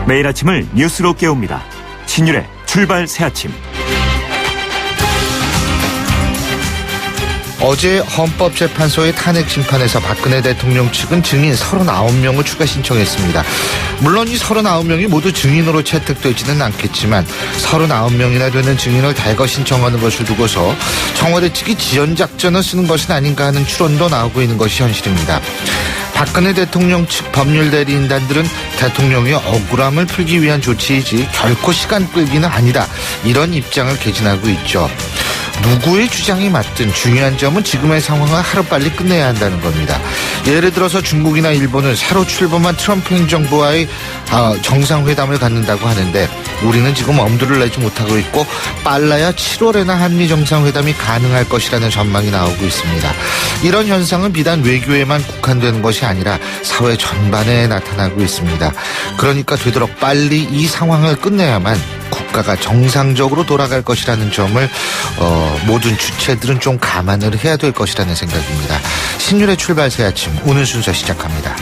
매일 아침을 뉴스로 깨웁니다. 신율의 출발 새아침. 어제 헌법재판소의 탄핵 심판에서 박근혜 대통령 측은 증인 39명을 추가 신청했습니다. 물론 이 39명이 모두 증인으로 채택되지는 않겠지만 39명이나 되는 증인을 대거 신청하는 것을 두고서 청와대 측이 지연작전을 쓰는 것은 아닌가 하는 추론도 나오고 있는 것이 현실입니다. 박근혜 대통령 측 법률 대리인단들은 대통령의 억울함을 풀기 위한 조치이지 결코 시간 끌기는 아니다, 이런 입장을 개진하고 있죠. 누구의 주장이 맞든 중요한 점은 지금의 상황을 하루빨리 끝내야 한다는 겁니다. 예를 들어서 중국이나 일본은 새로 출범한 트럼프 행정부와의 정상회담을 갖는다고 하는데 우리는 지금 엄두를 내지 못하고 있고 빨라야 7월에나 한미 정상회담이 가능할 것이라는 전망이 나오고 있습니다. 이런 현상은 비단 외교에만 국한되는 것이 아니라 사회 전반에 나타나고 있습니다. 그러니까 되도록 빨리 이 상황을 끝내야만 국가가 정상적으로 돌아갈 것이라는 점을 모든 주체들은 좀 감안을 해야 될 것이라는 생각입니다. 신율의 출발 새 아침, 오늘 순서 시작합니다.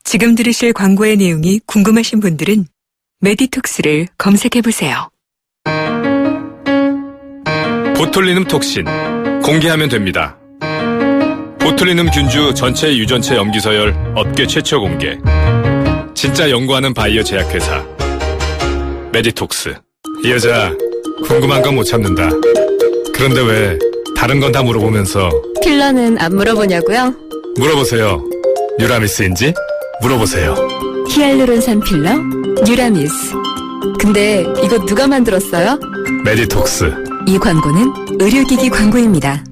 지금 들으실 광고의 내용이 궁금하신 분들은 메디톡스를 검색해보세요. 보톨리눔 톡신 공개하면 됩니다. 보톨리눔 균주 전체 유전체 염기서열 업계 최초 공개. 진짜 연구하는 바이오 제약회사 메디톡스. 이 여자 궁금한 건 못 참는다. 그런데 왜 다른 건 다 물어보면서 필러는 안 물어보냐고요? 물어보세요. 유라미스인지 물어보세요. 히알루론산 필러 뉴라미스. 근데 이거 누가 만들었어요? 메디톡스. 이 광고는 의료기기 광고입니다.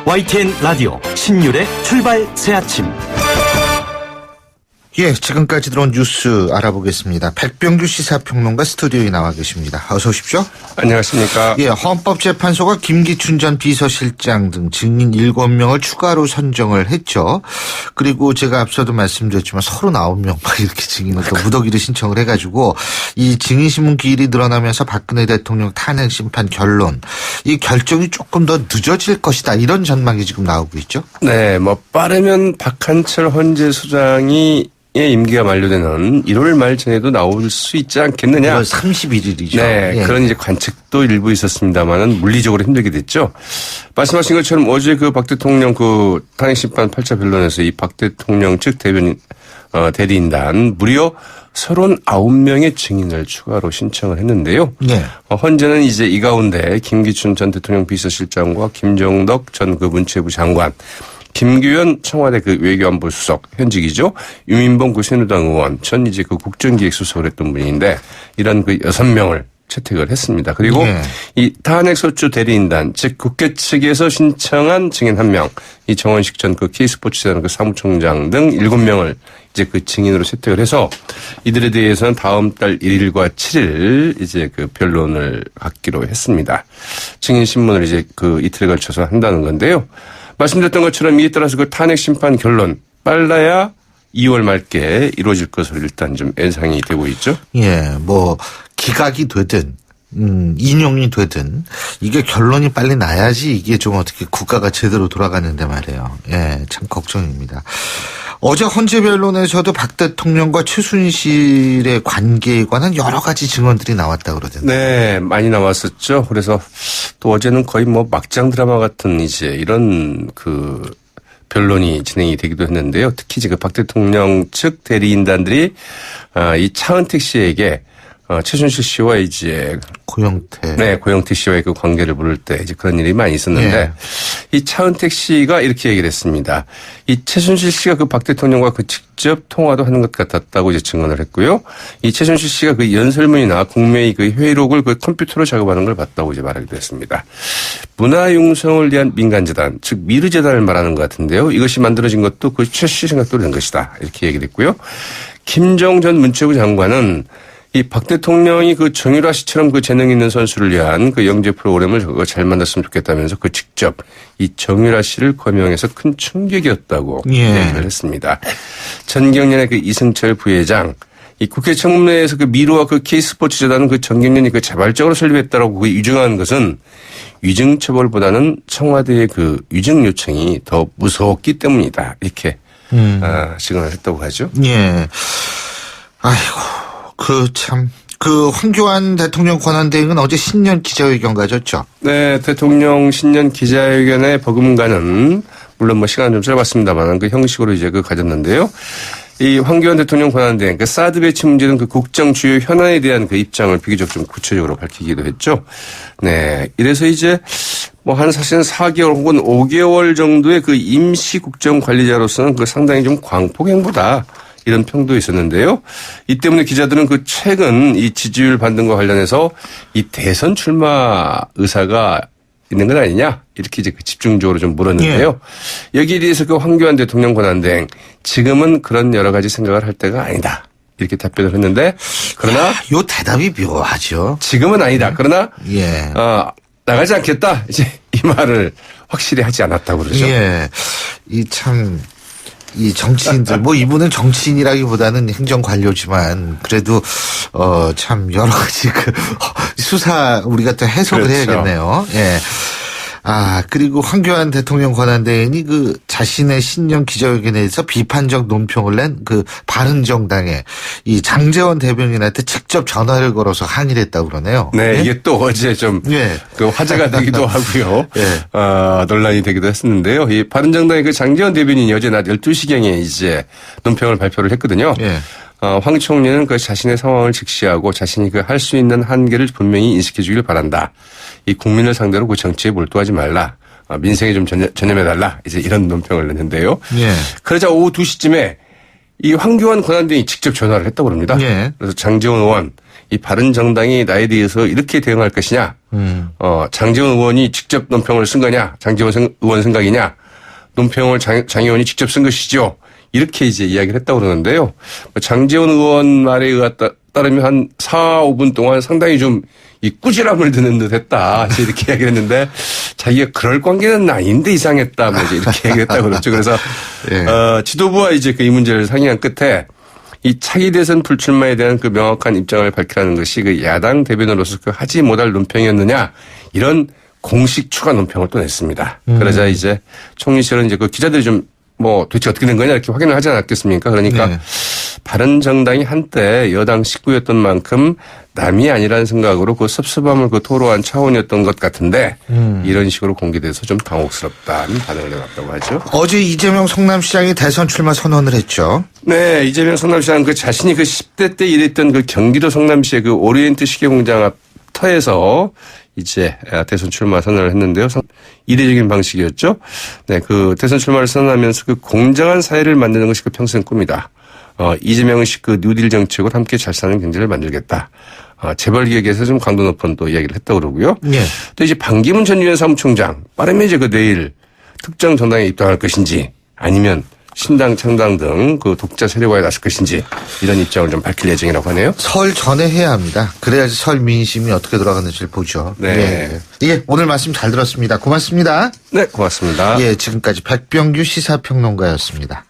YTN 라디오 신율의 출발 새아침. 예, 지금까지 들어온 뉴스 알아보겠습니다. 백병규 시사평론가 스튜디오에 나와 계십니다. 어서 오십시오. 안녕하십니까. 예, 헌법재판소가 김기춘 전 비서실장 등 증인 7명을 추가로 선정을 했죠. 그리고 제가 앞서도 말씀드렸지만 39명 막 이렇게 증인을 또 무더기로 신청을 해가지고 이 증인신문 기일이 늘어나면서 박근혜 대통령 탄핵 심판 결론, 이 결정이 조금 더 늦어질 것이다, 이런 전망이 지금 나오고 있죠. 네, 빠르면 박한철 헌재 소장이 임기가 만료되는 1월 말 전에도 나올 수 있지 않겠느냐. 1월 31일이죠. 네, 예. 그런 이제 관측도 일부 있었습니다만은 물리적으로 힘들게 됐죠. 말씀하신 것처럼 어제 박 대통령 탄핵 심판 8차 변론에서 이 박 대통령 측 대리인단 무려 39명의 증인을 추가로 신청을 했는데요. 네. 헌재는 이제 이 가운데 김기춘 전 대통령 비서실장과 김정덕 전 문체부 장관, 김규현 청와대 외교안보 수석 현직이죠. 유민봉 새누리당 의원, 전 이제 국정기획수석을 했던 분인데 이런 6명을 채택을 했습니다. 그리고 이 탄핵소추 대리인단, 즉 국회 측에서 신청한 증인 1명, 이 정원식 전 K스포츠재단 사무총장 등 7명을 이제 증인으로 채택을 해서 이들에 대해서는 다음 달 1일과 7일 이제 변론을 갖기로 했습니다. 증인 신문을 이제 이틀에 걸쳐서 한다는 건데요. 말씀드렸던 것처럼 이에 따라서 탄핵 심판 결론 빨라야 2월 말께 이루어질 것으로 일단 좀 예상이 되고 있죠. 예, 기각이 되든 인용이 되든 이게 결론이 빨리 나야지 이게 좀 어떻게 국가가 제대로 돌아가는데 말이에요. 예, 참 걱정입니다. 어제 헌재 변론에서도 박 대통령과 최순실의 관계에 관한 여러 가지 증언들이 나왔다 그러던데. 네, 많이 나왔었죠. 그래서 또 어제는 거의 막장 드라마 같은 이제 이런 변론이 진행이 되기도 했는데요. 특히 이제 박 대통령 측 대리인단들이 이 차은택 씨에게 최순실 씨와 이제 고영태 씨와의 관계를 물을 때 이제 그런 일이 많이 있었는데 이 차은택 씨가 이렇게 얘기를 했습니다. 이 최순실 씨가 박 대통령과 직접 통화도 하는 것 같았다고 이제 증언을 했고요. 이 최순실 씨가 연설문이나 국무회의 회의록을 컴퓨터로 작업하는 걸 봤다고 이제 말하기도 했습니다. 문화융성을 위한 민간재단, 즉 미르재단을 말하는 것 같은데요. 이것이 만들어진 것도 최 씨 생각대로 된 것이다, 이렇게 얘기를 했고요. 김정 전 문체부 장관은 이 박 대통령이 정유라 씨처럼 재능 있는 선수를 위한 영재 프로그램을 잘 만들었으면 좋겠다면서 직접 이 정유라 씨를 거명해서 큰 충격이었다고 얘기를 했습니다. 전경련의 이승철 부회장, 이 국회 청문회에서 미르와 K스포츠재단은 전경련이 자발적으로 설립했다라고 유정한 것은 위증 처벌보다는 청와대의 그 위증 요청이 더 무서웠기 때문이다. 이렇게 시근을 했다고 하죠. 예. 아이고, 황교안 대통령 권한대행은 어제 신년 기자회견 가졌죠? 네, 대통령 신년 기자회견에 버금가는, 물론 시간 좀 짧았습니다만, 그 형식으로 이제 가졌는데요. 이 황교안 대통령 권한대행, 사드 배치 문제 등 국정 주요 현안에 대한 입장을 비교적 좀 구체적으로 밝히기도 했죠. 네. 이래서 이제 사실은 4개월 혹은 5개월 정도의 임시 국정 관리자로서는 상당히 좀 광폭행보다 이런 평도 있었는데요. 이 때문에 기자들은 최근 이 지지율 반등과 관련해서 이 대선 출마 의사가 있는 건 아니냐? 이렇게 이제 집중적으로 좀 물었는데요. 예. 여기에 대해서 황교안 대통령 권한대행, 지금은 그런 여러 가지 생각을 할 때가 아니다. 이렇게 답변을 했는데, 그러나. 요 대답이 묘하죠. 지금은 아니다. 그러나. 예. 나가지 않겠다. 이제 이 말을 확실히 하지 않았다고 그러죠. 예. 이 정치인들, 이분은 정치인이라기보다는 행정관료지만, 그래도, 참, 여러 가지 수사, 우리가 또 해석을 그렇죠. 해야겠네요. 예. 그리고 황교안 대통령 권한대행이 자신의 신년 기자회견에서 비판적 논평을 낸 바른정당에 이 장제원 대변인한테 직접 전화를 걸어서 항의를 했다고 그러네요. 네, 예? 이게 또 어제 좀 화제가 되기도 하고요. 예. 논란이 되기도 했었는데요. 이 바른정당의 장제원 대변인이 어제 낮 12시경에 이제 논평을 발표를 했거든요. 예. 황 총리는 자신의 상황을 직시하고 자신이 할 수 있는 한계를 분명히 인식해 주길 바란다. 이 국민을 상대로 정치에 몰두하지 말라. 민생에 좀 전념해달라. 이제 이런 논평을 냈는데요. 예. 그러자 오후 2시쯤에 이 황교안 권한대행이 직접 전화를 했다고 합니다. 예. 그래서 장제원 의원, 이 바른정당이 나에 대해서 이렇게 대응할 것이냐. 장제원 의원이 직접 논평을 쓴 거냐. 장제원 의원 생각이냐. 논평을 장 의원이 직접 쓴 것이죠. 이렇게 이제 이야기를 했다고 그러는데요. 장제원 의원 말에 따르면 한 4, 5분 동안 상당히 좀 이 꾸지람을 드는 듯 했다. 이렇게 이야기를 했는데 자기가 그럴 관계는 아닌데 이상했다. 이제 이렇게 얘기했다고 그랬죠. 그래서, 예. 지도부와 이제 이 문제를 상의한 끝에 이 차기 대선 불출마에 대한 명확한 입장을 밝히라는 것이 야당 대변으로서 하지 못할 논평이었느냐. 이런 공식 추가 논평을 또 냈습니다. 그러자 이제 총리실은 이제 기자들이 좀 도대체 어떻게 된 거냐 이렇게 확인을 하지 않았겠습니까? 그러니까 네. 바른정당이 한때 여당 식구였던 만큼 남이 아니라는 생각으로 섭섭함을 토로한 차원이었던 것 같은데 이런 식으로 공개돼서 좀 당혹스럽다는 반응을 내놨다고 하죠. 어제 이재명 성남시장이 대선 출마 선언을 했죠. 네. 이재명 성남시장 자신이 10대 때 일했던 경기도 성남시의 오리엔트 시계공장 앞 터에서 이제 대선 출마 선언을 했는데요. 이례적인 방식이었죠. 네, 대선 출마를 선언하면서 공정한 사회를 만드는 것이 평생 꿈이다. 이재명은 뉴딜 정책으로 함께 잘 사는 경제를 만들겠다. 재벌 기획에서 좀 강도 높은 또 이야기를 했다고 그러고요. 네. 또 이제 반기문 전 유엔 사무총장 빠르면 이제 내일 특정 정당에 입당할 것인지 아니면 신당, 창당 등 독자 세력화에 나설 것인지 이런 입장을 좀 밝힐 예정이라고 하네요. 설 전에 해야 합니다. 그래야지 설 민심이 어떻게 돌아가는지를 보죠. 네. 예, 오늘 말씀 잘 들었습니다. 고맙습니다. 네, 고맙습니다. 예, 지금까지 백병규 시사평론가였습니다.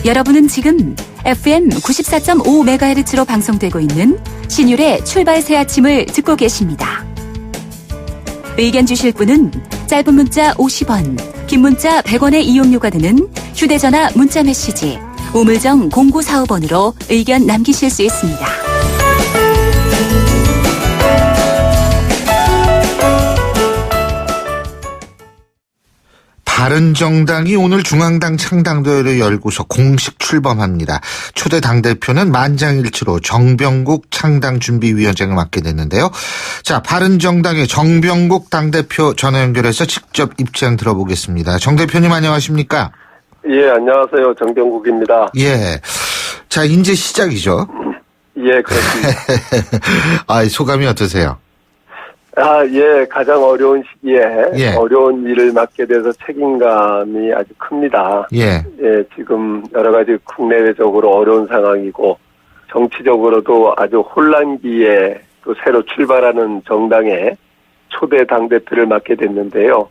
여러분은 지금 FM 94.5MHz로 방송되고 있는 신율의 출발 새 아침을 듣고 계십니다. 의견 주실 분은 짧은 문자 50원, 긴 문자 100원의 이용료가 드는 휴대전화 문자메시지 우물정 0945번으로 의견 남기실 수 있습니다. 바른정당이 오늘 중앙당 창당대회를 열고서 공식 출범합니다. 초대 당대표는 만장일치로 정병국 창당준비위원장을 맡게 됐는데요. 자, 바른정당의 정병국 당대표 전화 연결해서 직접 입장 들어보겠습니다. 정 대표님 안녕하십니까? 예, 안녕하세요. 정병국입니다. 예. 자, 이제 시작이죠? 예, 그렇습니다. 소감이 어떠세요? 예, 가장 어려운 시기에 어려운 일을 맡게 돼서 책임감이 아주 큽니다. 예, 지금 여러 가지 국내외적으로 어려운 상황이고 정치적으로도 아주 혼란기에 또 새로 출발하는 정당의 초대 당대표를 맡게 됐는데요.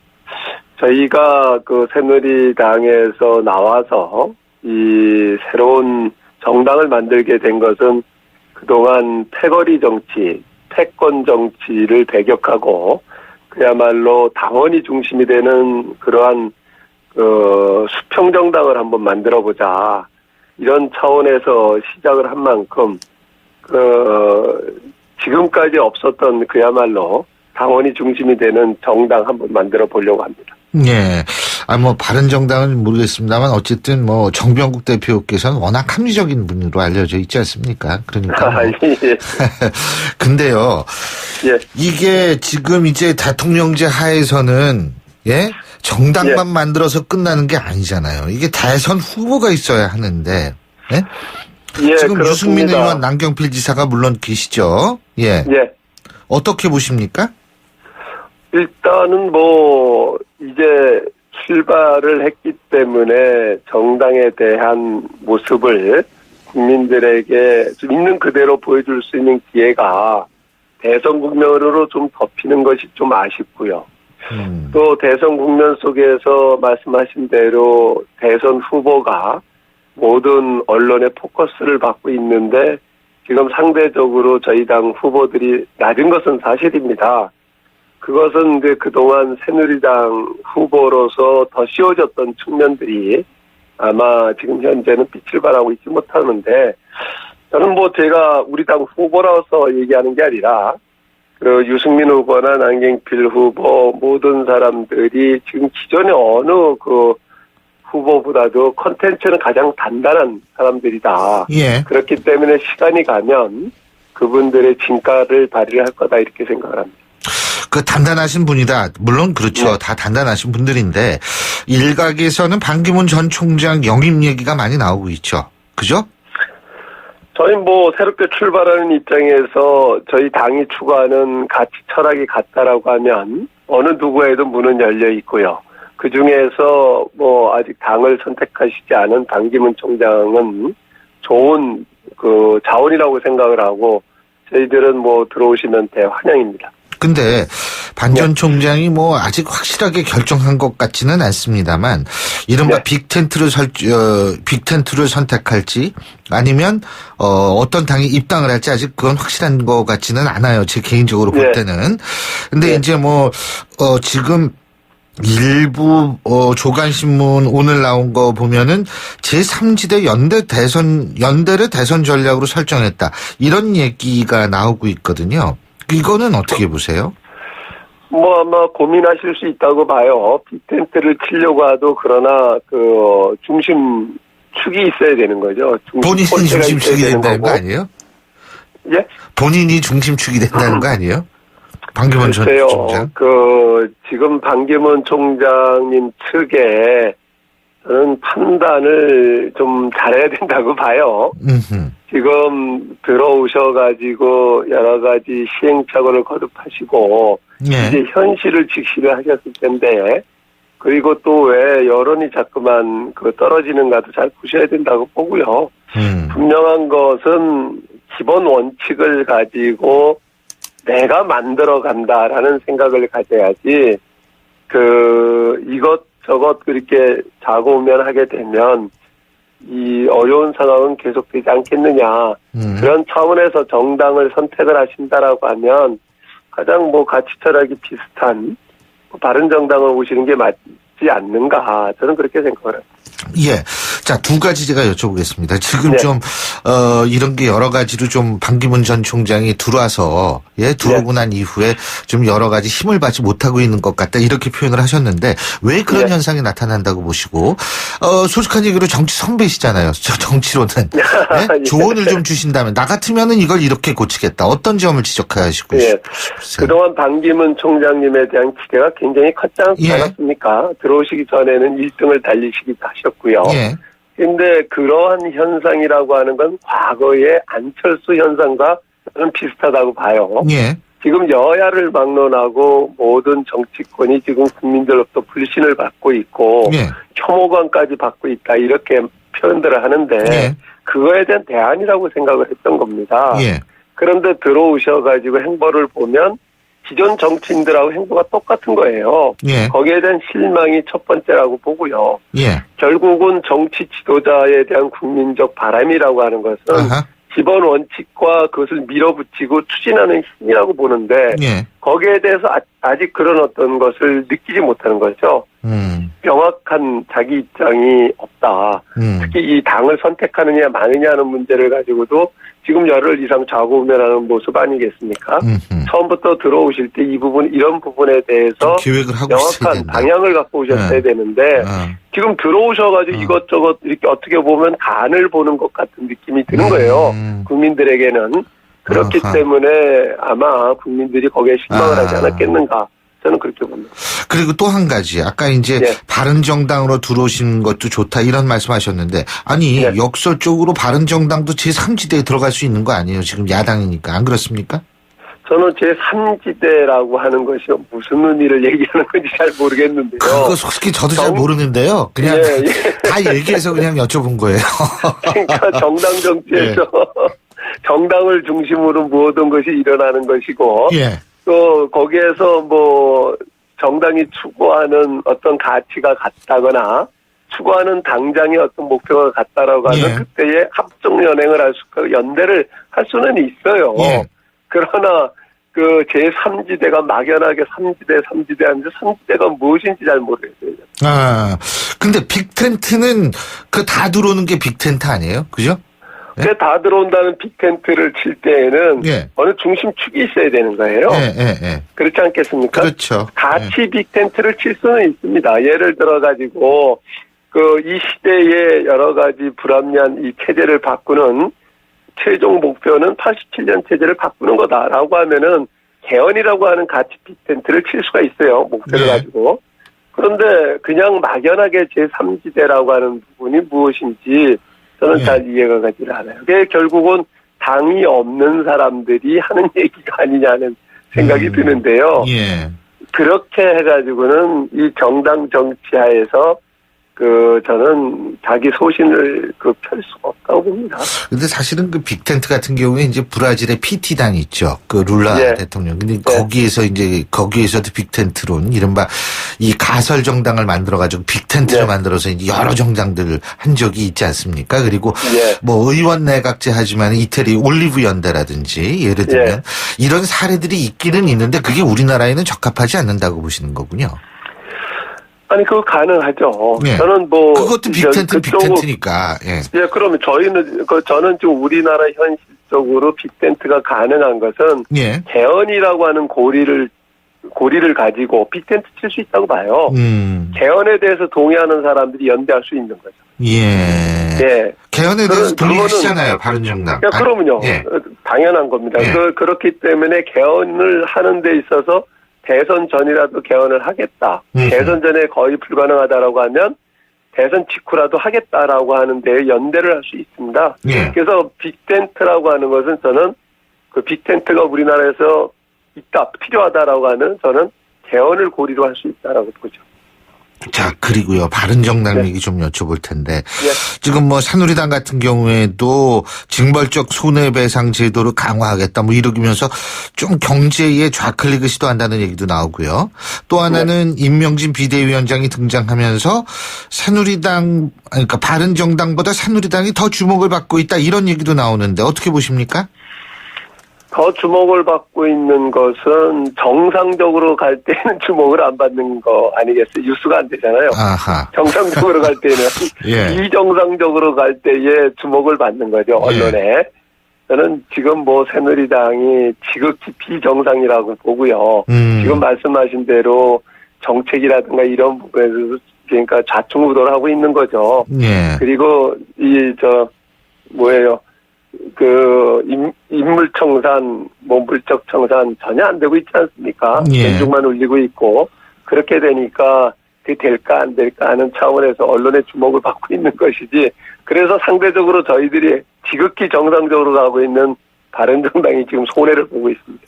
저희가 새누리당에서 나와서 이 새로운 정당을 만들게 된 것은 그동안 패거리 정치, 패권 정치를 배격하고 그야말로 당원이 중심이 되는 그러한 수평정당을 한번 만들어보자. 이런 차원에서 시작을 한 만큼 지금까지 없었던 그야말로 당원이 중심이 되는 정당 한번 만들어 보려고 합니다. 예. 바른정당은 모르겠습니다만 어쨌든 정병국 대표께서는 워낙 합리적인 분으로 알려져 있지 않습니까? 그러니까. 예. 근데요. 예. 이게 지금 이제 대통령제 하에서는 예? 정당만 만들어서 끝나는 게 아니잖아요. 이게 대선 후보가 있어야 하는데. 예? 지금 그렇습니다. 유승민 의원, 남경필 지사가 물론 계시죠. 예. 예. 어떻게 보십니까? 일단은 이제 출발을 했기 때문에 정당에 대한 모습을 국민들에게 좀 있는 그대로 보여줄 수 있는 기회가 대선 국면으로 좀 덮이는 것이 좀 아쉽고요. 또 대선 국면 속에서 말씀하신 대로 대선 후보가 모든 언론의 포커스를 받고 있는데 지금 상대적으로 저희 당 후보들이 낮은 것은 사실입니다. 그것은 이제 그동안 새누리당 후보로서 더 씌워졌던 측면들이 아마 지금 현재는 빛을 발하고 있지 못하는데 저는 제가 우리 당 후보라서 얘기하는 게 아니라 유승민 후보나 남경필 후보 모든 사람들이 지금 기존의 어느 후보보다도 컨텐츠는 가장 단단한 사람들이다. 예. 그렇기 때문에 시간이 가면 그분들의 진가를 발휘할 거다 이렇게 생각을 합니다. 단단하신 분이다. 물론 그렇죠. 네. 다 단단하신 분들인데 일각에서는 반기문 전 총장 영입 얘기가 많이 나오고 있죠. 그죠? 저희 새롭게 출발하는 입장에서 저희 당이 추구하는 가치 철학이 같다라고 하면 어느 누구에도 문은 열려 있고요. 그 중에서 아직 당을 선택하시지 않은 반기문 총장은 좋은 자원이라고 생각을 하고 저희들은 들어오시면 대환영입니다. 근데 반 전 총장이 아직 확실하게 결정한 것 같지는 않습니다만 이른바 빅텐트를 선택할지 아니면 어떤 당이 입당을 할지 아직 그건 확실한 것 같지는 않아요. 제 개인적으로 볼 때는. 근데 이제 지금 일부 조간신문 오늘 나온 거 보면은 제3지대 연대를 대선 전략으로 설정했다. 이런 얘기가 나오고 있거든요. 이거는 어떻게 보세요? 아마 고민하실 수 있다고 봐요. 빅텐트를 치려고 하도 그러나 중심축이 있어야 되는 거죠. 본인이 중심축이 된다는 거 아니에요? 예? 본인이 중심축이 된다는 거 아니에요? 반기문 전 총장? 지금 반기문 총장님 측에 저는 판단을 좀 잘해야 된다고 봐요. 지금 들어오셔가지고 여러 가지 시행착오를 거듭하시고 이제 현실을 직시를 하셨을 텐데 그리고 또 왜 여론이 자꾸만 떨어지는가도 잘 보셔야 된다고 보고요. 분명한 것은 기본 원칙을 가지고 내가 만들어 간다라는 생각을 가져야지 이것저것 그렇게 자고우면 하게 되면 이 어려운 상황은 계속되지 않겠느냐. 그런 차원에서 정당을 선택을 하신다라고 하면 가장 가치 철학이 비슷한 바른정당을 오시는 게 맞지 않는가. 저는 그렇게 생각을 합니다. 예. 자, 두 가지 제가 여쭤보겠습니다. 지금 좀, 이런 게 여러 가지로 좀 반기문 전 총장이 들어와서, 들어오고 난 이후에 좀 여러 가지 힘을 받지 못하고 있는 것 같다. 이렇게 표현을 하셨는데, 왜 그런 현상이 나타난다고 보시고, 솔직한 얘기로 정치 선배시잖아요. 정치로는. 조언을 좀 주신다면, 나 같으면은 이걸 이렇게 고치겠다. 어떤 점을 지적하시고 싶으세요? 그동안 반기문 총장님에 대한 기대가 굉장히 컸지 않았습니까? 들어오시기 전에는 1등을 달리시기도 하셨고요. 근데 그러한 현상이라고 하는 건 과거의 안철수 현상과 저는 비슷하다고 봐요. 지금 여야를 막론하고 모든 정치권이 지금 국민들로부터 불신을 받고 있고 혐오감까지 받고 있다 이렇게 표현들을 하는데 그거에 대한 대안이라고 생각을 했던 겁니다. 그런데 들어오셔가지고 행보를 보면 기존 정치인들하고 행보가 똑같은 거예요. 거기에 대한 실망이 첫 번째라고 보고요. 결국은 정치 지도자에 대한 국민적 바람이라고 하는 것은 기본 원칙과 그것을 밀어붙이고 추진하는 힘이라고 보는데 예. 거기에 대해서 아직 그런 어떤 것을 느끼지 못하는 거죠. 명확한 자기 입장이 없다. 특히 이 당을 선택하느냐 마느냐는 문제를 가지고도 지금 열흘 이상 좌고우면하는 모습 아니겠습니까? 처음부터 들어오실 때 이 부분 이런 부분에 대해서 계획을 하고 있어야 명확한 된다. 방향을 갖고 오셨어야 되는데 지금 들어오셔가지고 이것저것 이렇게 어떻게 보면 간을 보는 것 같은 느낌이 드는 거예요. 국민들에게는. 그렇기 때문에 아마 국민들이 거기에 실망을 하지 않았겠는가. 저는 그렇게 봅니다. 그리고 또 한 가지, 아까 이제 네. 바른정당으로 들어오신 것도 좋다 이런 말씀하셨는데, 아니 네. 역설적으로 바른정당도 제3지대에 들어갈 수 있는 거 아니에요? 지금 야당이니까 안 그렇습니까? 저는 제3지대라고 하는 것이 무슨 의미를 얘기하는 건지 잘 모르겠는데요. 그거 솔직히 저도 잘 모르는데요. 그냥 다 얘기해서 그냥 여쭤본 거예요. 그러니까 정당 정치에서 정당을 중심으로 모든 것이 일어나는 것이고 예. 또 거기에서 뭐 정당이 추구하는 어떤 가치가 같다거나 추구하는 당장의 어떤 목표가 같다라고 하면 예. 그때에 합종 연행을 할 수, 연대를 할 수는 있어요. 예. 그러나 그 제3지대가 막연하게 3지대 하면서 3지대가 무엇인지 잘 모르겠어요. 아, 근데 빅텐트는 그 다 들어오는 게 빅텐트 아니에요? 그죠? 근데 다 들어온다는 빅텐트를 칠 때에는 예. 어느 중심축이 있어야 되는 거예요. 예. 그렇지 않겠습니까? 그렇죠. 같이 빅텐트를 칠 수는 있습니다. 예를 들어 가지고 그 이 시대의 여러 가지 불합리한 이 체제를 바꾸는 최종 목표는 87년 체제를 바꾸는 거다라고 하면은 개헌이라고 하는 가치 빅텐트를 칠 수가 있어요. 목표를 네. 가지고. 그런데 그냥 막연하게 제3지대라고 하는 부분이 무엇인지 저는 네. 잘 이해가 가지 않아요. 그게 결국은 당이 없는 사람들이 하는 얘기가 아니냐는 생각이 드는데요. 예. 그렇게 해가지고는 이 정당 정치하에서 저는 자기 소신을 펼 수가 없다고 봅니다. 근데 사실은 그 빅텐트 같은 경우에 이제 브라질의 PT당 있죠. 그 룰라 예. 대통령. 근데 거기에서도 빅텐트론, 이른바 이 가설 정당을 만들어가지고 빅텐트를 예. 만들어서 이제 여러 정당들을 한 적이 있지 않습니까? 그리고 예. 뭐 의원 내각제 하지만 이태리 올리브 연대라든지 예를 들면 예. 이런 사례들이 있기는 있는데 그게 우리나라에는 적합하지 않는다고 보시는 거군요. 아니, 그거 가능하죠. 예. 저는 그것도 빅텐트니까. 예. 예, 그러면 저는 지금 우리나라 현실적으로 빅텐트가 가능한 것은 예. 개헌이라고 하는 고리를 가지고 빅텐트 칠 수 있다고 봐요. 개헌에 대해서 동의하는 사람들이 연대할 수 있는 거죠. 예. 예. 개헌에 대해서 그거는- 동의하시잖아요, 바른정당. 야, 그러면요. 예. 당연한 겁니다. 예. 그렇기 때문에 개헌을 하는 데 있어서 대선 전이라도 개헌을 하겠다. 대선 전에 거의 불가능하다라고 하면 대선 직후라도 하겠다라고 하는데 연대를 할 수 있습니다. 예. 그래서 빅텐트라고 하는 것은 저는 그 빅텐트가 우리나라에서 있다, 필요하다라고 하는 저는 개헌을 고리로 할 수 있다라고 보죠. 자, 그리고요, 바른정당 네. 얘기 좀 여쭤볼 텐데, 예. 지금 뭐 새누리당 같은 경우에도 징벌적 손해배상 제도를 강화하겠다, 뭐 이러면서 좀 경제에 좌클릭을 시도한다는 얘기도 나오고요. 또 하나는 임명진 비대위원장이 등장하면서 그러니까 바른정당보다 새누리당이 더 주목을 받고 있다, 이런 얘기도 나오는데 어떻게 보십니까? 더 주목을 받고 있는 것은 정상적으로 갈 때는 주목을 안 받는 거 아니겠어요? 뉴스가 안 되잖아요. 아하. 정상적으로 갈 때는 예. 비정상적으로 갈 때에 주목을 받는 거죠, 언론에. 저는 지금 새누리당이 지극히 비정상이라고 보고요. 지금 말씀하신 대로 정책이라든가 이런 부분에서 그러니까 좌충우돌하고 있는 거죠. 예. 그리고 인물청산, 물적청산 전혀 안 되고 있지 않습니까? 예. 왼쪽만 울리고 있고, 그렇게 되니까 그게 될까 안 될까 하는 차원에서 언론의 주목을 받고 있는 것이지, 그래서 상대적으로 저희들이 지극히 정상적으로 가고 있는 바른정당이 지금 손해를 보고 있습니다.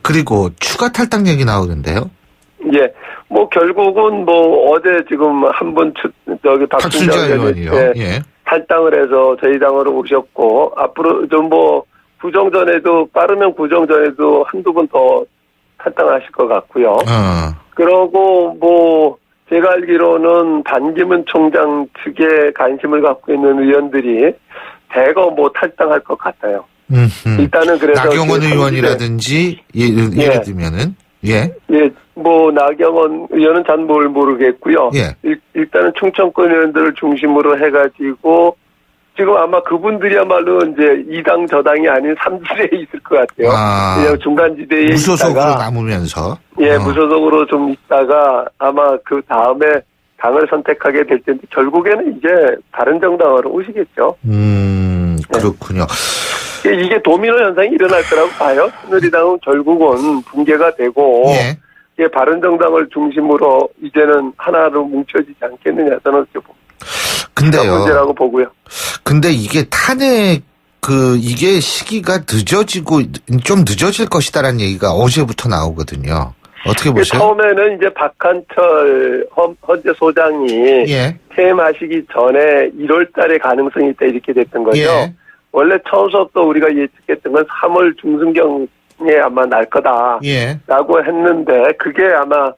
그리고 추가 탈당 얘기 나오는데요. 예. 결국은 어제 지금 한 분 박순자 의원이요. 예. 탈당을 해서 저희 당으로 오셨고, 앞으로 구정전에도, 빠르면 구정전에도 한두 분 더 탈당하실 것 같고요. 그러고 제가 알기로는 반기문 총장 측에 관심을 갖고 있는 의원들이 대거 탈당할 것 같아요. 일단은 그래서 나경원 그 의원이라든지 예를 들면은 예. 예, 뭐 나경원 의원은 잘 모르겠고요. 예. 일단은 충청권 의원들을 중심으로 해가지고 지금 아마 그분들이야말로 이제 이 당 저당이 아닌 삼지대에 있을 것 같아요. 그냥 중간지대에 무소속으로 있다가 남으면서. 예, 무소속으로 좀 있다가 아마 그 다음에 당을 선택하게 될 텐데 결국에는 이제 바른정당으로 오시겠죠. 그렇군요. 이게 도미노 현상이 일어날 거라고 봐요. 새누리당은 결국은 붕괴가 되고 예. 이게 바른정당을 중심으로 이제는 하나로 뭉쳐지지 않겠느냐 저는 이렇게 봅니다. 근데요. 문제라고 보고요. 근데 이게 탄핵 이게 시기가 늦어지고 좀 늦어질 것이다라는 얘기가 어제부터 나오거든요. 어떻게 보세요? 처음에는 이제 박한철 헌재 소장이 예. 퇴임하시기 전에 1월 달에 가능성이 있다 이렇게 됐던 거죠. 예. 원래 처음부터 우리가 예측했던 건 3월 중순경에 아마 날 거다라고 예. 했는데 그게 아마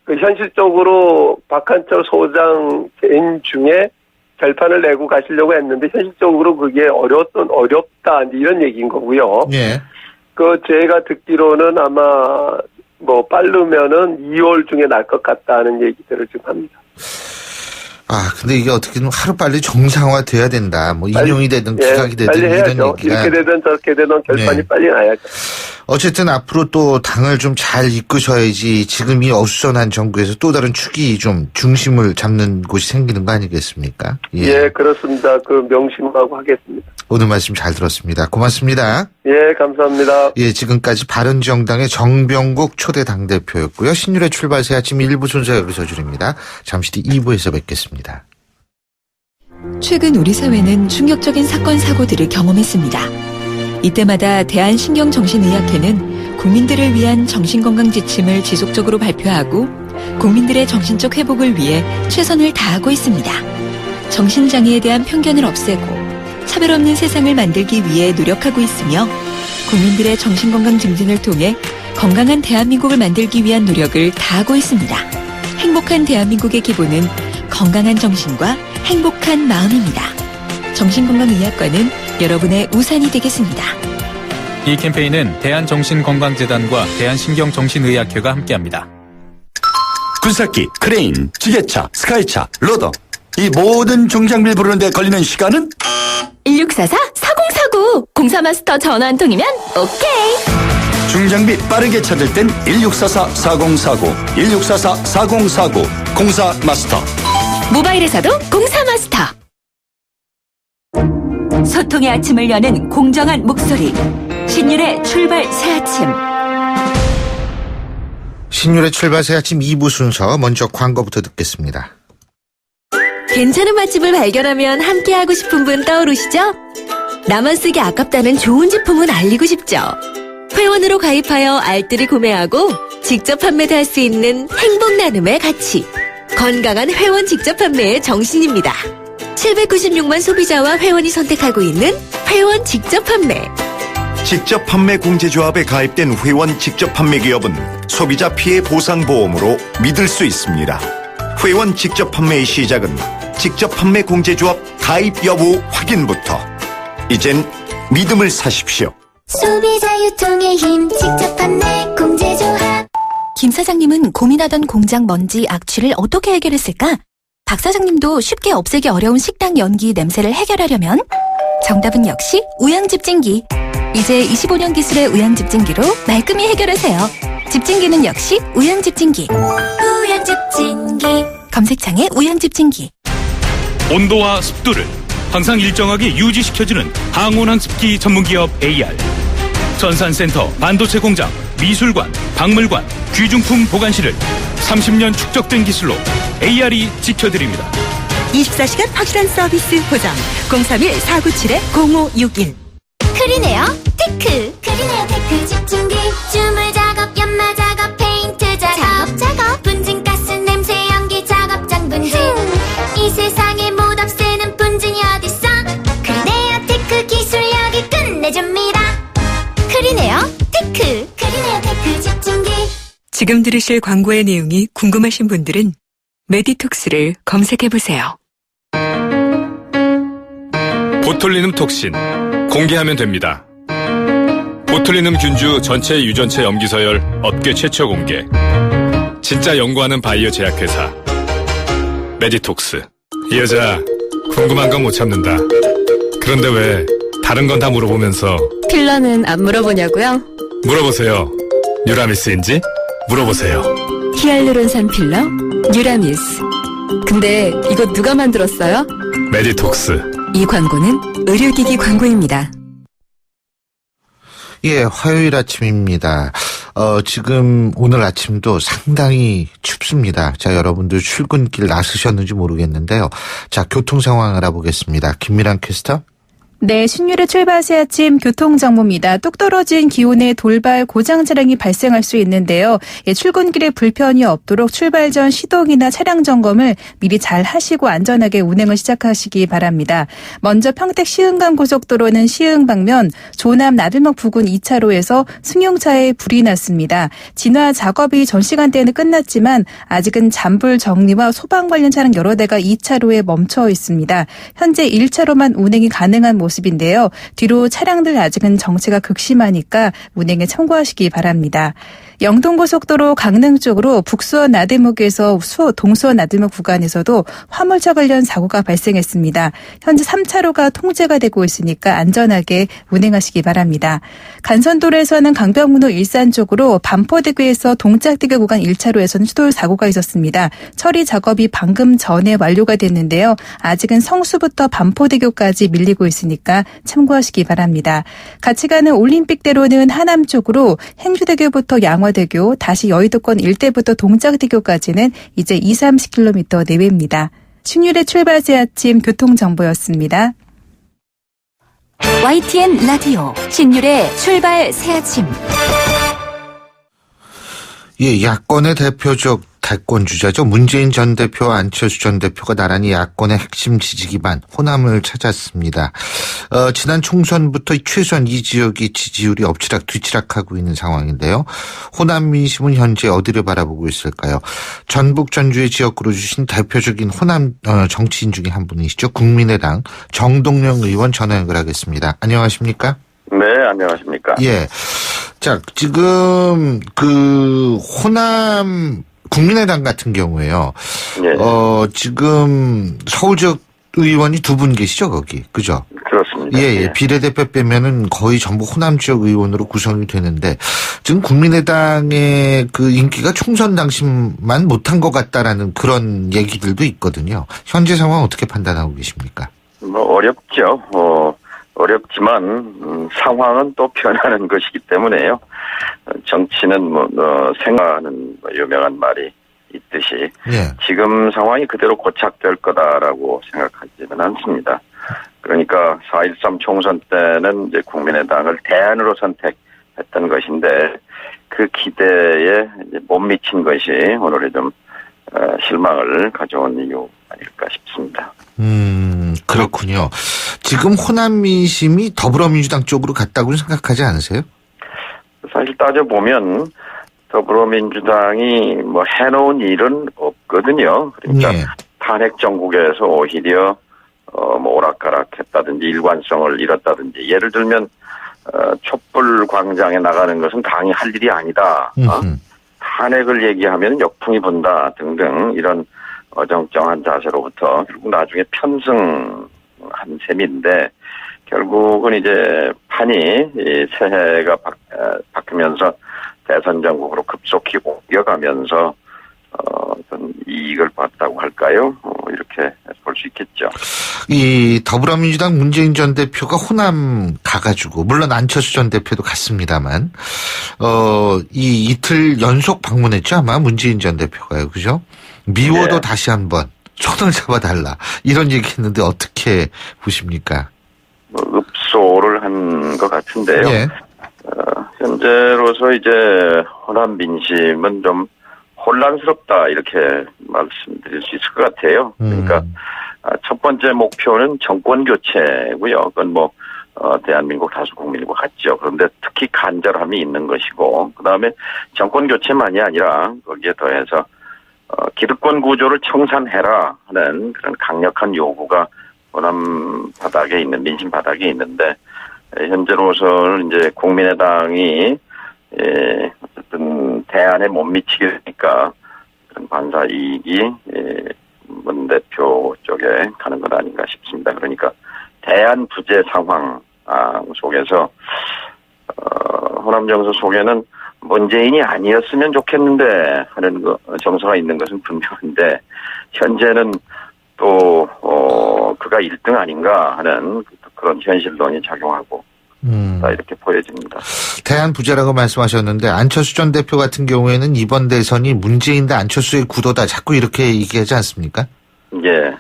현실적으로 박한철 소장 개인 중에 결판을 내고 가시려고 했는데 현실적으로 그게 어렵다 이런 얘기인 거고요. 예. 제가 듣기로는 아마 빠르면은 2월 중에 날 것 같다는 얘기들을 지금 합니다. 근데 이게 어떻게든 하루빨리 정상화돼야 된다. 인용이 되든 기각이 되든 빨리 이런 해야죠. 얘기가. 이렇게 되든 저렇게 되든 결판이 네. 빨리 나야죠. 어쨌든 앞으로 또 당을 좀 잘 이끄셔야지 지금 이 어수선한 정부에서 또 다른 축이 좀 중심을 잡는 곳이 생기는 거 아니겠습니까? 예, 그렇습니다. 명심하고 하겠습니다. 오늘 말씀 잘 들었습니다. 고맙습니다. 예, 감사합니다. 예, 지금까지 바른정당의 정병국 초대 당대표였고요. 신율의 출발새 아침 1부 순서 여기서 줄입니다. 잠시 뒤 2부에서 뵙겠습니다. 최근 우리 사회는 충격적인 사건 사고들을 경험했습니다. 이때마다 대한신경정신의학회는 국민들을 위한 정신건강 지침을 지속적으로 발표하고 국민들의 정신적 회복을 위해 최선을 다하고 있습니다. 정신장애에 대한 편견을 없애고 차별 없는 세상을 만들기 위해 노력하고 있으며 국민들의 정신건강 증진을 통해 건강한 대한민국을 만들기 위한 노력을 다하고 있습니다. 행복한 대한민국의 기본은 건강한 정신과 행복한 마음입니다. 정신건강의학과는 여러분의 우산이 되겠습니다. 이 캠페인은 대한정신건강재단과 대한신경정신의학회가 함께합니다. 굴삭기, 크레인, 지게차, 스카이차, 로더 이 모든 중장비를 부르는데 걸리는 시간은? 1644-4049 공사마스터 전화 한 통이면 오케이. 중장비 빠르게 찾을 땐 1644-4049 1644-4049 공사마스터. 모바일에서도 공사마스터. 소통의 아침을 여는 공정한 목소리 신율의 출발 새아침. 신율의 출발새 아침 2부 순서 먼저 광고부터 듣겠습니다. 괜찮은 맛집을 발견하면 함께하고 싶은 분 떠오르시죠? 나만 쓰기 아깝다는 좋은 제품은 알리고 싶죠? 회원으로 가입하여 알뜰히 구매하고 직접 판매도 할 수 있는 행복 나눔의 가치. 건강한 회원 직접 판매의 정신입니다. 796만 소비자와 회원이 선택하고 있는 회원 직접 판매. 직접 판매 공제조합에 가입된 회원 직접 판매 기업은 소비자 피해 보상 보험으로 믿을 수 있습니다. 회원 직접 판매의 시작은 직접 판매 공제조합 가입 여부 확인부터. 이젠 믿음을 사십시오. 소비자 유통의 힘 직접 판매 공제조합. 김 사장님은 고민하던 공장 먼지 악취를 어떻게 해결했을까? 박 사장님도 쉽게 없애기 어려운 식당 연기 냄새를 해결하려면 정답은 역시 우양집진기. 이제 25년 기술의 우양집진기로 말끔히 해결하세요. 집진기는 역시 우양집진기. 우양집진기. 검색창에 우양집진기. 온도와 습도를 항상 일정하게 유지시켜주는 항온항습기 전문기업 AR. 전산센터, 반도체 공장, 미술관, 박물관, 귀중품 보관실을 30년 축적된 기술로 AR이 지켜드립니다. 24시간 확실한 서비스 보장 031-497-0561. 크리네어 테크. 크리네어 테크 집중기. 주물 작업, 연마 작업, 페인트 작업, 분진가스 냄새 연기 작업장 분진. 이 세상에 못 없애는 분진이 어딨어? 크리네어 테크 기술력이 끝내줍니다. 크리네어 테크. 크리네어 테크 집중기. 지금 들으실 광고의 내용이 궁금하신 분들은 메디톡스를 검색해보세요. 보톨리눔 톡신 공개하면 됩니다. 보틀리눔 균주 전체 유전체 염기서열 업계 최초 공개. 진짜 연구하는 바이오 제약회사 메디톡스. 이 여자 궁금한 건 못 참는다. 그런데 왜 다른 건 다 물어보면서 필러는 안 물어보냐고요? 물어보세요. 유라미스인지 물어보세요. 히알루론산 필러 뉴라미스. 근데 이거 누가 만들었어요? 메디톡스. 이 광고는 의료기기 광고입니다. 예, 화요일 아침입니다. 지금 오늘 아침도 상당히 춥습니다. 자, 여러분들 출근길 나서셨는지 모르겠는데요. 자, 교통 상황 알아보겠습니다. 김미란 캐스터. 네, 신유의 출발 새 아침 교통정보입니다. 뚝 떨어진 기온에 돌발 고장 차량이 발생할 수 있는데요. 예, 출근길에 불편이 없도록 출발 전 시동이나 차량 점검을 미리 잘 하시고 안전하게 운행을 시작하시기 바랍니다. 먼저 평택 시흥간 고속도로는 시흥 방면 조남 나들목 부근 2차로에서 승용차에 불이 났습니다. 진화 작업이 전 시간대에는 끝났지만 아직은 잔불 정리와 소방 관련 차량 여러 대가 2차로에 멈춰 있습니다. 현재 1차로만 운행이 가능한 모습인데요. 뒤로 차량들 아직은 정체가 극심하니까 운행에 참고하시기 바랍니다. 영동고속도로 강릉 쪽으로 북수원 나들목에서 동수원 나들목 구간에서도 화물차 관련 사고가 발생했습니다. 현재 3차로가 통제가 되고 있으니까 안전하게 운행하시기 바랍니다. 간선도로에서는 강변북로 일산 쪽으로 반포대교에서 동작대교 구간 1차로에서는 추돌 사고가 있었습니다. 처리 작업이 방금 전에 완료가 됐는데요. 아직은 성수부터 반포대교까지 밀리고 있으니까 참고하시기 바랍니다. 같이 가는 올림픽대로는 하남 쪽으로 행주대교부터 양화대교, 다시 여의도권 일대부터 동작대교까지는 이제 20-30km 내외입니다. 신율의 출발 새 아침 교통정보였습니다. YTN 라디오 신율의 출발 새 아침. 예, 야권의 대표적 대권 주자죠. 문재인 전 대표와 안철수 전 대표가 나란히 야권의 핵심 지지 기반 호남을 찾았습니다. 지난 총선부터 최소한 이 지역이 지지율이 엎치락 뒤치락하고 있는 상황인데요. 호남 민심은 현재 어디를 바라보고 있을까요? 전북 전주의 지역구로 주신 대표적인 호남 정치인 중에 한 분이시죠. 국민의당 정동영 의원 전화 연결하겠습니다. 안녕하십니까? 네, 안녕하십니까? 예. 자, 지금 호남 국민의당 같은 경우에요. 예. 지금 서울 지역 의원이 두 분 계시죠, 거기. 그죠? 그렇습니다. 예, 예. 비례대표 빼면은 거의 전부 호남 지역 의원으로 구성이 되는데 지금 국민의당의 그 인기가 총선 당시만 못한 것 같다라는 그런 얘기들도 있거든요. 현재 상황 어떻게 판단하고 계십니까? 어렵죠. 어렵지만 상황은 또 변하는 것이기 때문에요. 정치는 생각하는 유명한 말이 있듯이 예. 지금 상황이 그대로 고착될 거다라고 생각하지는 않습니다. 그러니까 4.13 총선 때는 이제 국민의당을 대안으로 선택했던 것인데 그 기대에 이제 못 미친 것이 오늘의 좀 실망을 가져온 이유 아닐까 싶습니다. 그렇군요. 지금 호남 민심이 더불어민주당 쪽으로 갔다고 생각하지 않으세요? 사실 따져보면 더불어민주당이 해놓은 일은 없거든요. 그러니까 예. 탄핵 정국에서 오히려 오락가락했다든지 일관성을 잃었다든지 예를 들면 촛불 광장에 나가는 것은 당이 할 일이 아니다. 탄핵을 얘기하면 역풍이 분다 등등 이런 어정쩡한 자세로부터 결국 나중에 편승한 셈인데 결국은 이제 판이 새해가 바뀌면서 대선 전국으로 급속히 옮겨가면서 어떤 이익을 봤다고 할까요? 이렇게 볼 수 있겠죠. 이 더불어민주당 문재인 전 대표가 호남 가가지고 물론 안철수 전 대표도 갔습니다만 이 이틀 연속 방문했죠 아마 문재인 전 대표가요, 그죠? 미워도 네. 다시 한번 손을 잡아달라 이런 얘기했는데 어떻게 보십니까? 읍소를 한 것 같은데요. 예. 현재로서 이제 호남 민심은 좀 혼란스럽다 이렇게 말씀드릴 수 있을 것 같아요. 그러니까 첫 번째 목표는 정권 교체고요. 그건 대한민국 다수 국민과 같죠. 그런데 특히 간절함이 있는 것이고 그다음에 정권 교체만이 아니라 거기에 더해서 기득권 구조를 청산해라 하는 그런 강력한 요구가 호남 바닥에 있는 민심 바닥에 있는데 현재로서는 이제 국민의당이 어쨌든 대안에 못 미치게 되니까 그런 반사 이익이 문 대표 쪽에 가는 것 아닌가 싶습니다. 그러니까 대안 부재 상황 속에서 호남 정서 속에는 문재인이 아니었으면 좋겠는데 하는 정서가 있는 것은 분명한데 현재는 또 그가 1등 아닌가 하는 그런 현실론이 작용하고 다 이렇게 보여집니다. 대안 부재라고 말씀하셨는데 안철수 전 대표 같은 경우에는 이번 대선이 문재인 대 안철수의 구도다 자꾸 이렇게 얘기하지 않습니까? 예.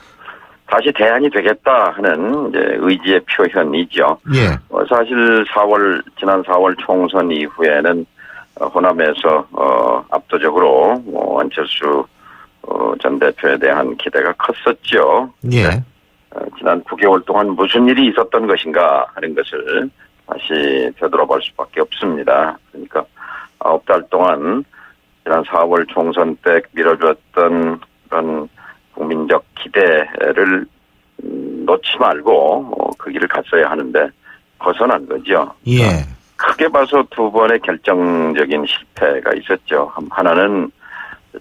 다시 대안이 되겠다 하는 이제 의지의 표현이죠. 예. 사실 지난 4월 총선 이후에는 호남에서 압도적으로 안철수 전 대표에 대한 기대가 컸었죠. 예. 지난 9개월 동안 무슨 일이 있었던 것인가 하는 것을 다시 되돌아볼 수밖에 없습니다. 그러니까 9달 동안 지난 4월 총선 때 미뤄졌던 그런 국민적 기대를 놓지 말고 그 길을 갔어야 하는데 벗어난 거죠. 예. 크게 봐서 두 번의 결정적인 실패가 있었죠. 하나는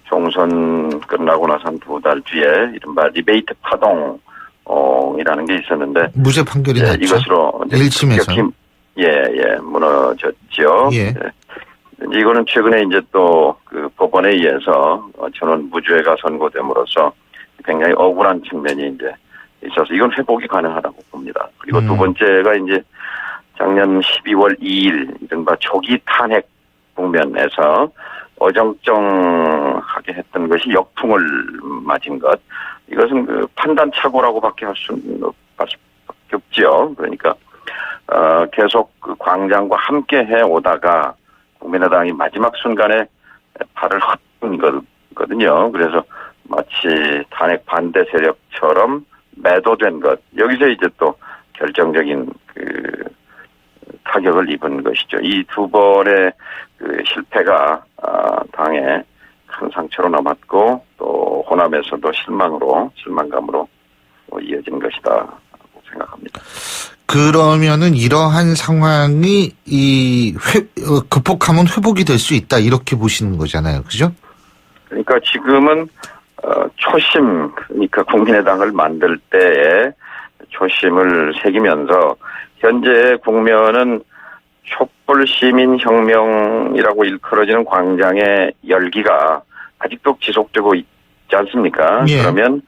총선 끝나고 나서 한 2달 뒤에 이른바 리베이트 파동이라는 게 있었는데 무죄 판결이 났죠. 이것으로 1심에서 무너졌죠. 예. 이제 이거는 최근에 이제 또 그 법원에 의해서 전원 무죄가 선고됨으로써 굉장히 억울한 측면이 이제 있어서 이건 회복이 가능하다고 봅니다. 그리고 두 번째가 이제 작년 12월 2일 이른바 조기 탄핵 국면에서 어정쩡하게 했던 것이 역풍을 맞은 것. 이것은 그 판단 착오라고밖에 할 수는 없죠. 그러니까 계속 그 광장과 함께 해오다가 국민의당이 마지막 순간에 발을 헛은 거거든요. 그래서 마치 탄핵 반대 세력처럼 매도된 것. 여기서 이제 또 결정적인 그 타격을 입은 것이죠. 이 두 번의 그 실패가 당에 큰 상처로 남았고 또 호남에서도 실망감으로 이어진 것이다고 생각합니다. 그러면은 이러한 상황이 극복하면 회복이 될 수 있다 이렇게 보시는 거잖아요, 그죠? 그러니까 지금은 초심, 그러니까 국민의당을 만들 때에 초심을 새기면서 현재 국면은 촛불 시민혁명이라고 일컬어지는 광장의 열기가 아직도 지속되고 있지 않습니까? 예. 그러면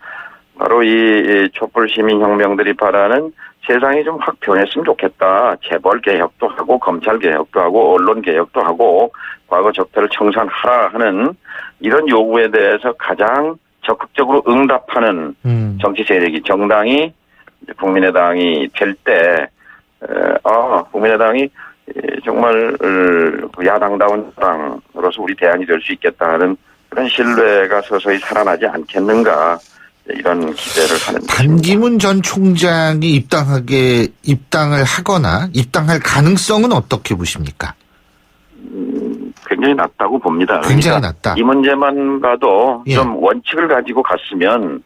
바로 이 촛불 시민혁명들이 바라는 세상이 좀 확 변했으면 좋겠다. 재벌 개혁도 하고 검찰 개혁도 하고 언론 개혁도 하고 과거 적폐를 청산하라 하는 이런 요구에 대해서 가장 적극적으로 응답하는 정치 세력이 정당이 국민의당이 될 때 국민의당이 정말 야당다운 당으로서 우리 대안이 될 수 있겠다 하는 그런 신뢰가 서서히 살아나지 않겠는가 이런 기대를 하는 반기문 전 총장이 입당을 하거나 입당할 가능성은 어떻게 보십니까? 굉장히 낮다고 봅니다. 굉장히 그러니까 낮다. 이 문제만 봐도 예. 좀 원칙을 가지고 갔으면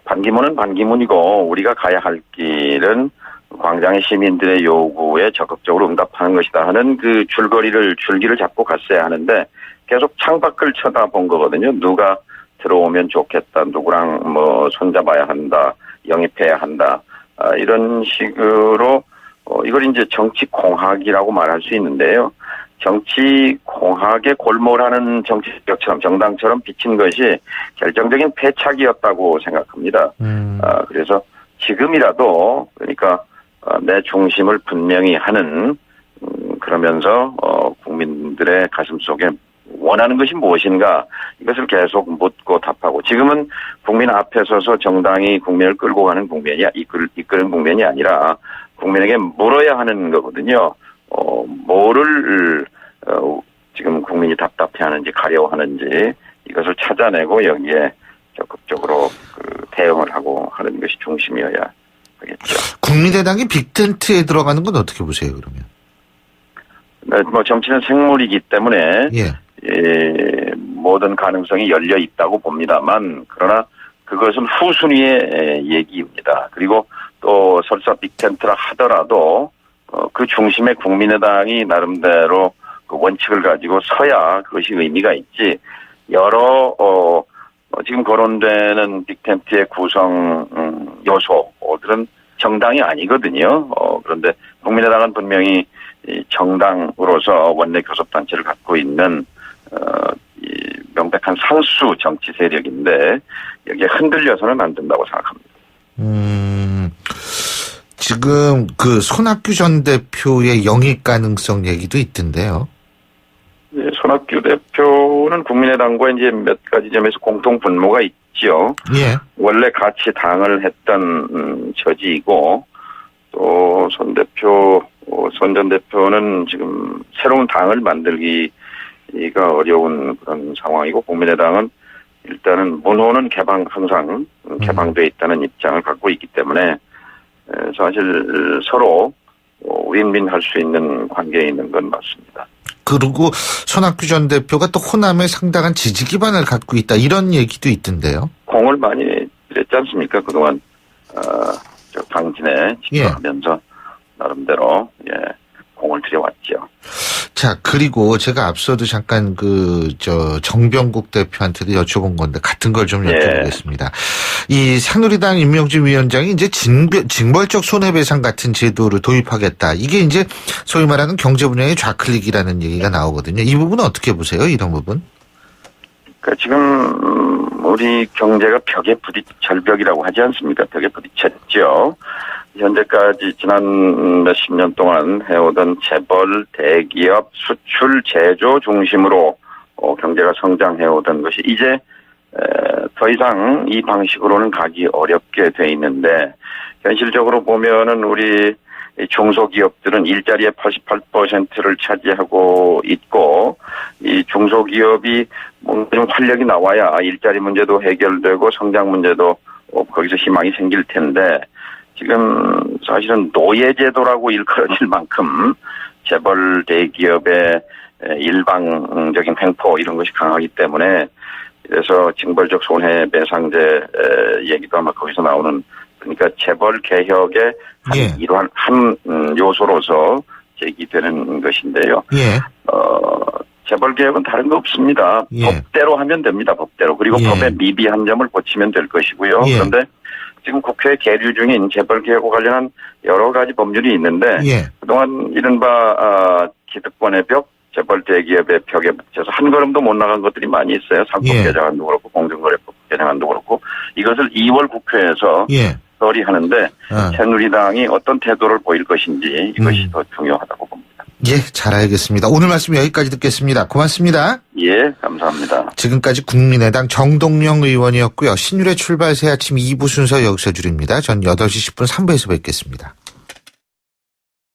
반기문은 반기문이고 우리가 가야 할 길은 광장의 시민들의 요구에 적극적으로 응답하는 것이다 하는 그 줄기를 잡고 갔어야 하는데 계속 창밖을 쳐다본 거거든요. 누가 들어오면 좋겠다. 누구랑 손잡아야 한다. 영입해야 한다. 이런 식으로 이걸 이제 정치 공학이라고 말할 수 있는데요. 정치 공학에 골몰하는 정치력처럼 정당처럼 비친 것이 결정적인 패착이었다고 생각합니다. 그래서 지금이라도 그러니까 내 중심을 분명히 하는 그러면서 국민들의 가슴 속에 원하는 것이 무엇인가 이것을 계속 묻고 답하고 지금은 국민 앞에 서서 정당이 국민을 끌고 가는 국면이 이끄는 국면이 아니라 국민에게 물어야 하는 거거든요. 뭐를 지금 국민이 답답해하는지 가려워하는지 이것을 찾아내고 여기에 적극적으로 대응을 하고 하는 것이 중심이어야 하겠죠. 국민의당이 빅텐트에 들어가는 건 어떻게 보세요, 그러면? 네, 정치는 생물이기 때문에 모든 가능성이 열려 있다고 봅니다만 그러나 그것은 후순위의 얘기입니다. 그리고 또 설사 빅텐트라 하더라도 그 중심에 국민의당이 나름대로 그 원칙을 가지고 서야 그것이 의미가 있지. 여러 지금 거론되는 빅텐트의 구성 요소들은 정당이 아니거든요. 그런데 국민의당은 분명히 이 정당으로서 원내 교섭단체를 갖고 있는 이 명백한 상수 정치 세력인데 여기에 흔들려서는 안 된다고 생각합니다. 지금 그 손학규 전 대표의 영입 가능성 얘기도 있던데요. 네, 손학규 대표는 국민의당과 이제 몇 가지 점에서 공통 분모가 있죠. 예. 원래 같이 당을 했던 처지이고 또 손 전 대표는 지금 새로운 당을 만들기가 어려운 그런 상황이고 국민의당은 일단은 문호는 항상 개방돼 있다는 입장을 갖고 있기 때문에 사실 서로 윈윈할 수 있는 관계에 있는 건 맞습니다. 그리고 손학규 전 대표가 또 호남에 상당한 지지 기반을 갖고 있다 이런 얘기도 있던데요. 공을 많이 들였지 않습니까? 그동안 당진에 집권하면서 나름대로 공을 들여왔죠. 자, 그리고 제가 앞서도 잠깐 정병국 대표한테도 여쭤본 건데 같은 걸 좀 여쭤보겠습니다. 이 새누리당 임명진 위원장이 이제 징벌적 손해배상 같은 제도를 도입하겠다. 이게 이제 소위 말하는 경제 분야의 좌클릭이라는 얘기가 나오거든요. 이 부분은 어떻게 보세요? 이런 부분? 그러니까 지금 우리 경제가 절벽이라고 하지 않습니까? 벽에 부딪혔죠. 현재까지 지난 몇십 년 동안 해오던 재벌, 대기업, 수출, 제조 중심으로 경제가 성장해오던 것이 이제 더 이상 이 방식으로는 가기 어렵게 돼 있는데 현실적으로 보면은 우리 중소기업들은 일자리의 88%를 차지하고 있고 이 중소기업이 뭔가 좀 활력이 나와야 일자리 문제도 해결되고 성장 문제도 거기서 희망이 생길 텐데 지금 사실은 노예제도라고 일컬어질 만큼 재벌 대기업의 일방적인 횡포 이런 것이 강하기 때문에 그래서 징벌적 손해배상제 얘기도 아마 거기서 나오는 그러니까 재벌 개혁의 한 요소로서 제기되는 것인데요. 재벌 개혁은 다른 거 없습니다. 법대로 하면 됩니다. 법대로. 그리고 법의 미비한 점을 고치면 될 것이고요. 그런데 지금 국회에 계류 중인 재벌 개혁과 관련한 여러 가지 법률이 있는데 그동안 이른바 기득권의 벽, 재벌 대기업의 벽에 붙여서 한 걸음도 못 나간 것들이 많이 있어요. 상법 개정안도 그렇고 공정거래법 개정안도 그렇고 이것을 2월 국회에서 처리하는데 새누리당이 어떤 태도를 보일 것인지 이것이 더 중요하다고 봅니다. 예, 잘 알겠습니다. 오늘 말씀 여기까지 듣겠습니다. 고맙습니다. 예, 감사합니다. 지금까지 국민의당 정동영 의원이었고요. 신율의 출발 새 아침 2부 순서 여기서 줄입니다. 전 8시 10분 3부에서 뵙겠습니다.